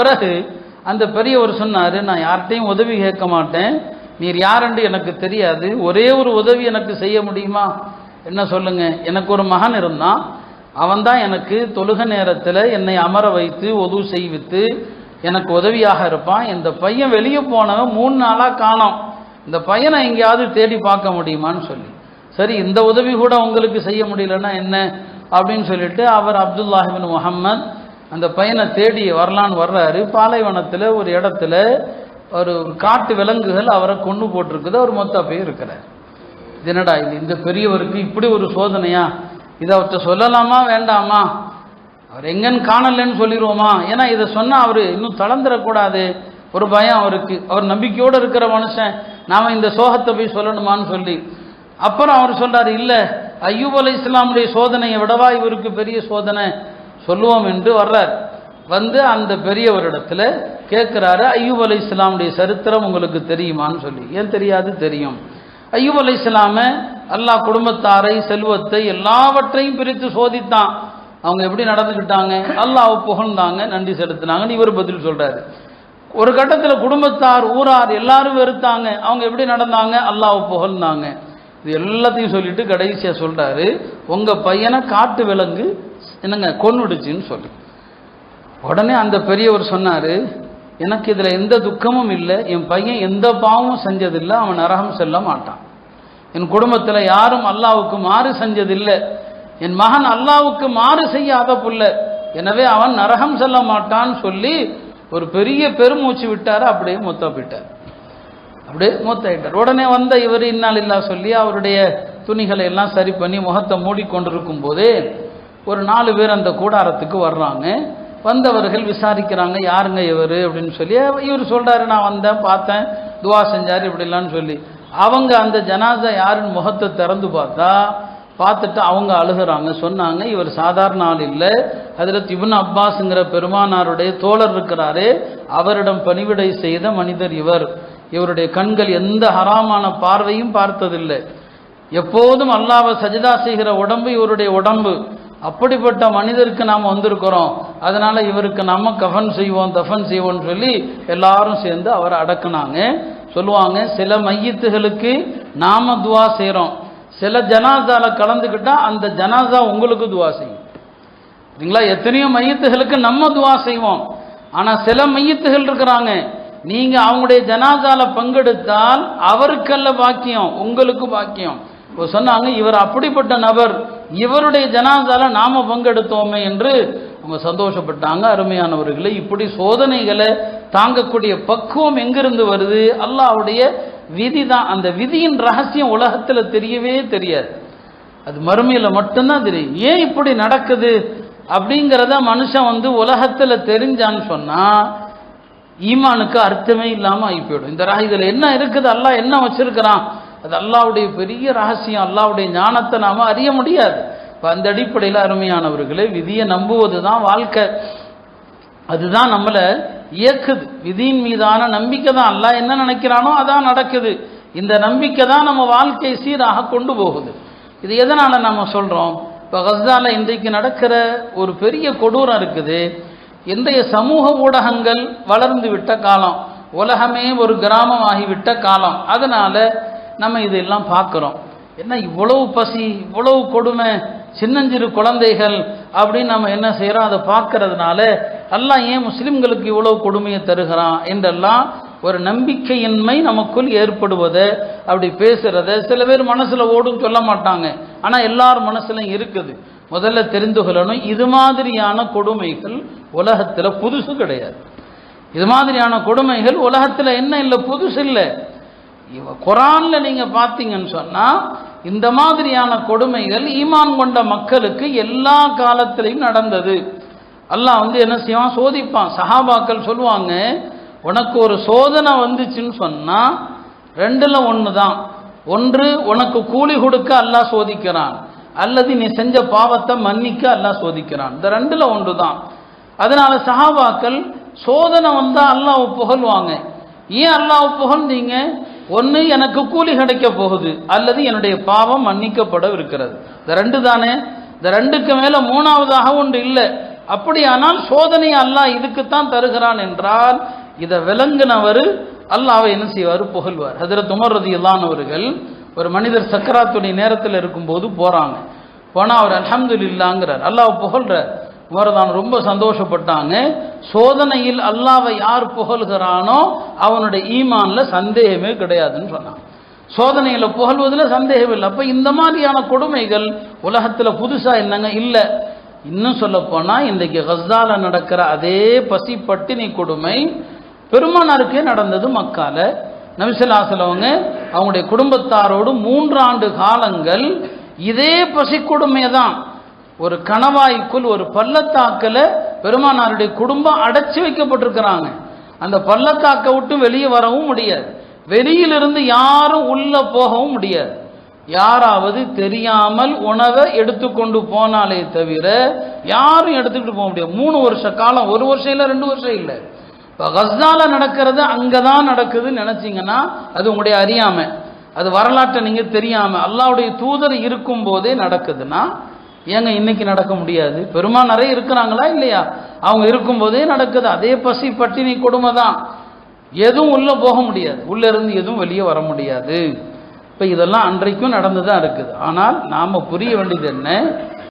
பிறகு அந்த பெரியவர் சொன்னார், நான் யார்கிட்டையும் உதவி கேட்க மாட்டேன், நீர் யாரென்று எனக்கு தெரியாது, ஒரே ஒரு உதவி எனக்கு செய்ய முடியுமா? என்ன சொல்லுங்க. எனக்கு ஒரு மகன் இருந்தான், அவன்தான் எனக்கு தொழுக நேரத்தில் என்னை அமர வைத்து உதவு செய்வித்து எனக்கு உதவியாக இருப்பான். இந்த பையன் வெளியே போனவன் 3 நாளாக காணோம், இந்த பையனை எங்கேயாவது தேடி பார்க்க முடியுமான்னு சொல்லி, சரி இந்த உதவி கூட உங்களுக்கு செய்ய முடியலன்னா என்ன அப்படின்னு சொல்லிட்டு அவர் அப்துல்லாஹ் இப்னு முஹம்மத் அந்த பையனை தேடி வரலான்னு வர்றாரு. பாலைவனத்தில் ஒரு இடத்துல ஒரு காட்டு விலங்குகள் அவரை கொண்டு போட்டிருக்குது, அவர் மொத்த போய் இருக்கிறார். என்னடா இது, இந்த பெரியவருக்கு இப்படி ஒரு சோதனையா, இதை அவர்கிட்ட சொல்லலாமா வேண்டாமா, அவர் எங்கன்னு காணலன்னு சொல்லிடுவோமா, ஏன்னா இதை சொன்னால் அவர் இன்னும் தளர்ந்துடக்கூடாது, ஒரு பயம் அவருக்கு, அவர் நம்பிக்கையோடு இருக்கிற மனுஷன், நாம் இந்த சோகத்தை போய் சொல்லணுமான்னு சொல்லி அப்புறம் அவர் சொல்றாரு, இல்லை அய்யூப் அலைஹிஸ்ஸலாமுடைய சோதனையை விடவா இவருக்கு பெரிய சோதனை, சொல்லுவோம் என்று வர்றார். வந்து அந்த பெரியவரிடத்துல கேட்குறாரு, அய்யூப் அலைஹிஸ்ஸலாமுடைய சரித்திரம் உங்களுக்கு தெரியுமான்னு சொல்லி. ஏன் தெரியாது, தெரியும். அய்யூப் அலைஹிஸ்ஸலாமை அல்லாஹ் குடும்பத்தாரை செல்வத்தை எல்லாவற்றையும் பிரித்து சோதித்தான். அவங்க எப்படி நடந்துக்கிட்டாங்க, அல்லாஹ்வை புகழ்ந்தாங்க, நன்றி செலுத்தினாங்கன்னு இவர் பதில் சொல்றாரு. ஒரு கட்டத்தில் குடும்பத்தார் ஊரார் எல்லாரும் வெறுத்தாங்க, அவங்க எப்படி நடந்தாங்க, அல்லாஹ்வை புகழ்ந்தாங்க. இது எல்லாத்தையும் சொல்லிட்டு கடைசியாக சொல்றாரு, உங்க பையனை காட்டு விலங்கு என்னங்க கொன்னுடுச்சுன்னு சொல்லி. உடனே அந்த பெரியவர் சொன்னார், எனக்கு இதில் எந்த துக்கமும் இல்லை, என் பையன் எந்த பாவமும் செஞ்சதில்லை, அவன் நரகம் செல்ல மாட்டான், என் குடும்பத்தில் யாரும் அல்லாவுக்கு மாறு செஞ்சதில்லை, என் மகன் அல்லாவுக்கு மாறு செய்யாத புள்ள, எனவே அவன் நரகம் செல்ல மாட்டான்னு சொல்லி ஒரு பெரிய பெருமூச்சு விட்டார். அப்படியே மொத்த போயிட்டார், அப்படியே மூத்தாயிட்டார். உடனே வந்த இவர் இன்னாலில்லா சொல்லி அவருடைய துணிகளை எல்லாம் சரி பண்ணி முகத்தை மூடிக்கொண்டிருக்கும் போதே ஒரு 4 பேர் அந்த கூடாரத்துக்கு வர்றாங்க. வந்தவர்கள் விசாரிக்கிறாங்க, யாருங்க இவர் அப்படின்னு சொல்லி. இவர் சொல்றாரு, நான் வந்தேன், பார்த்தேன், துவா செஞ்சார் இப்படிலான்னு சொல்லி. அவங்க அந்த ஜனாசா யாருன்னு முகத்தை திறந்து பார்த்துட்டு அவங்க அழுகிறாங்க. சொன்னாங்க, இவர் சாதாரண ஆள் இல்லை, ஹஜ்ரத் இப்னு அப்பாஸ்ங்கிற பெருமானாருடைய தோழர் இருக்கிறாரே, அவரிடம் பணிவிடை செய்த மனிதர் இவர். இவருடைய கண்கள் எந்த ஹராமான பார்வையும் பார்த்ததில்லை, எப்போதும் அல்லாஹ்வை சஜிதா செய்கிற உடம்பு இவருடைய உடம்பு. அப்படிப்பட்ட மனிதருக்கு நாம் வந்திருக்கிறோம், அதனால இவருக்கு நம்ம கஃன் செய்வோம், தஃபன் செய்வோம்னு சொல்லி எல்லாரும் சேர்ந்து அவரை அடக்குனாங்க. சொல்லுவாங்க, சில மையத்துகளுக்கு நாம துவா செய்கிறோம், சில ஜனாசால கலந்துக்கிட்டா அந்த ஜனாசா உங்களுக்கு துவா செய்யும். சரிங்களா? எத்தனையோ மையத்துகளுக்கு நம்ம துவா செய்வோம், ஆனா சில மையத்துகள் இருக்கிறாங்க, நீங்க அவங்களுடைய ஜனாசால பங்கெடுத்தால் அவருக்கல்ல பாக்கியம், உங்களுக்கு பாக்கியம். இப்போ சொன்னாங்க, இவர் அப்படிப்பட்ட நபர், இவருடைய ஜனாசால நாம பங்கெடுத்தோமே என்று அவங்க சந்தோஷப்பட்டாங்க. அருமையானவர்களே, இப்படி சோதனைகளை தாங்கக்கூடிய பக்குவம் எங்கிருந்து வருது? அல்லாஹ்வுடைய விதி தான். அந்த விதியின் ரகசியம் உலகத்தில் தெரியவே தெரியாது, அது மறுமையில் மட்டும்தான் தெரியும். ஏன் இப்படி நடக்குது அப்படிங்கிறத மனுஷன் உலகத்தில் தெரிஞ்சான்னு சொன்னா ஈமானுக்கு அர்த்தமே இல்லாமல் ஆகி போயிடும். இந்த இதில் என்ன இருக்குது, அல்லாஹ் என்ன வச்சிருக்கிறான், அது அல்லாஹ்வுடைய பெரிய ரகசியம், அல்லாஹ்வுடைய ஞானத்தை நாம அறிய முடியாது. இப்போ அந்த அடிப்படையில் அருமையானவர்களே, விதியை நம்புவது தான் வாழ்க்கை, அதுதான் நம்மளை இயக்குது. விதியின் மீதான நம்பிக்கை தான், அல்லாஹ் என்ன நினைக்கிறானோ அதான் நடக்குது. இந்த நம்பிக்கை தான் நம்ம வாழ்க்கையை சீராக கொண்டு போகுது. இது எதனால நம்ம சொல்றோம்? இப்போ கஸ்ஸால இன்றைக்கு நடக்கிற ஒரு பெரிய கொடூரம் இருக்குது. இன்றைய சமூக ஊடகங்கள் வளர்ந்து விட்ட காலம், உலகமே ஒரு கிராமம் ஆகிவிட்ட காலம், அதனால நம்ம இதெல்லாம் பார்க்குறோம். என்ன இவ்வளவு பசி, இவ்வளவு கொடுமை, சின்னஞ்சிறு குழந்தைகள் அப்படின்னு நம்ம என்ன செய்கிறோம், அதை பார்க்கறதுனால அல்லாஹ் ஏன் முஸ்லிம்களுக்கு இவ்வளவு கொடுமையை தருகிறான் என்றெல்லாம் ஒரு நம்பிக்கையின்மை நமக்குள் ஏற்படுவதை, அப்படி பேசுறத சில பேர் மனசுல ஓடும் சொல்ல மாட்டாங்க, ஆனால் எல்லார் மனசுலையும் இருக்குது. முதல்ல தெரிந்து கொள்ளணும், இது மாதிரியான கொடுமைகள் உலகத்தில் புதுசு கிடையாது. இது மாதிரியான கொடுமைகள் உலகத்தில் என்ன இல்லை, புதுசு இல்லை. குர்ஆன்ல நீங்க பார்த்தீங்கன்னு சொன்னா இந்த மாதிரியான கொடுமைகள் ஈமான் கொண்ட மக்களுக்கு எல்லா காலத்திலையும் நடந்தது. அல்லாஹ் என்ன செய்வான், சோதிப்பான். சஹாபாக்கள் சொல்லுவாங்க, உனக்கு ஒரு சோதனை வந்துச்சுன்னு சொன்னா 2ல் 1 தான். ஒன்று, உனக்கு கூலி கொடுக்க அல்லாஹ் சோதிக்கிறான், அல்லது நீ செஞ்ச பாவத்தை மன்னிக்க அல்லாஹ் சோதிக்கிறான். இந்த 2ல் 1 தான். அதனால சஹாபாக்கள் சோதனை வந்தா அல்லாஹ் புகழ்வாங்க. ஏன் அல்லாஹ் புகழ்ந்தீங்க? ஒன்று, எனக்கு கூலி கிடைக்க போகுது, அல்லது என்னுடைய பாவம் மன்னிக்கப்பட இருக்கிறது. இந்த 2 தானே. இந்த 2க்கு மேல 3வதாக ஒன்று இல்லை. அப்படியானால் சோதனை அல்லாஹ் இதுக்குத்தான் தருகிறான் என்றால் இதை விளங்குனவர் அல்லாஹ்வை என்ன செய்வார்? புகழ்வார். ஹஜ்ரத் உமர் ரலியல்லாஹு அவர்கள் ஒரு மனிதர் சக்கராத்துடைய நேரத்தில் இருக்கும்போது போறாங்க. போனா அவர் அல்ஹம்துலில்லாஹ்ங்கிறார், அல்லாஹ் புகழ்றார். உமர் தான் ரொம்ப சந்தோஷப்பட்டாங்க. சோதனையில் அல்லாஹ்வை யார் புகழ்கிறானோ அவனுடைய ஈமான்ல சந்தேகமே கிடையாதுன்னு சொன்னாங்க. சோதனையில புகழ்வதில் சந்தேகம் இல்லை. அப்ப இந்த மாதிரியான கொடுமைகள் உலகத்துல புதுசா என்னங்க இல்லை. இன்னும் சொல்ல போனா இன்றைக்கு கஸ்ஸால நடக்கிற அதே பசி பட்டினி கொடுமை பெருமானாருக்கே நடந்தது மக்கால. நபி ஸல்லல்லாஹு அலைஹி வஸல்லம் அவங்களுடைய குடும்பத்தாரோடு 3 ஆண்டு காலங்கள் இதே பசி கொடுமை தான். ஒரு கணவாய்க்குள் ஒரு பள்ளத்தாக்கில் பெருமானாருடைய குடும்பம் அடைச்சி வைக்கப்பட்டிருக்கிறாங்க. அந்த பள்ளத்தாக்கை விட்டு வெளியே வரவும் முடியாது, வெளியிலிருந்து யாரும் உள்ள போகவும் முடியாது. யாராவது தெரியாமல் உணவை எடுத்துக்கொண்டு போனாலே தவிர யாரும் எடுத்துக்கிட்டு போக முடியாது. 3 வருஷ காலம், 1 வருஷம் இல்லை 2 வருஷம் இல்லை. இப்போ கஸ்ஸால நடக்கிறது அங்கதான் நடக்குதுன்னு நினைச்சிங்கன்னா அது உங்களுடைய அறியாமை, அது வரலாற்றை நீங்க தெரியாம. அல்லாஹ்வுடைய தூதர் இருக்கும் போதே நடக்குதுன்னா ஏங்க இன்னைக்கு நடக்க முடியாது? பெருமானாரே இருக்கிறாங்களா இல்லையா? அவங்க இருக்கும்போதே நடக்குது. அதே பசி பட்டினி கொடுமை தான். எதுவும் உள்ள போக முடியாது, உள்ள இருந்து எதுவும் வெளியே வர முடியாது. இப்போ இதெல்லாம் அன்றைக்கும் நடந்து தான் இருக்குது. ஆனால் நாம் புரிய வேண்டியது என்ன?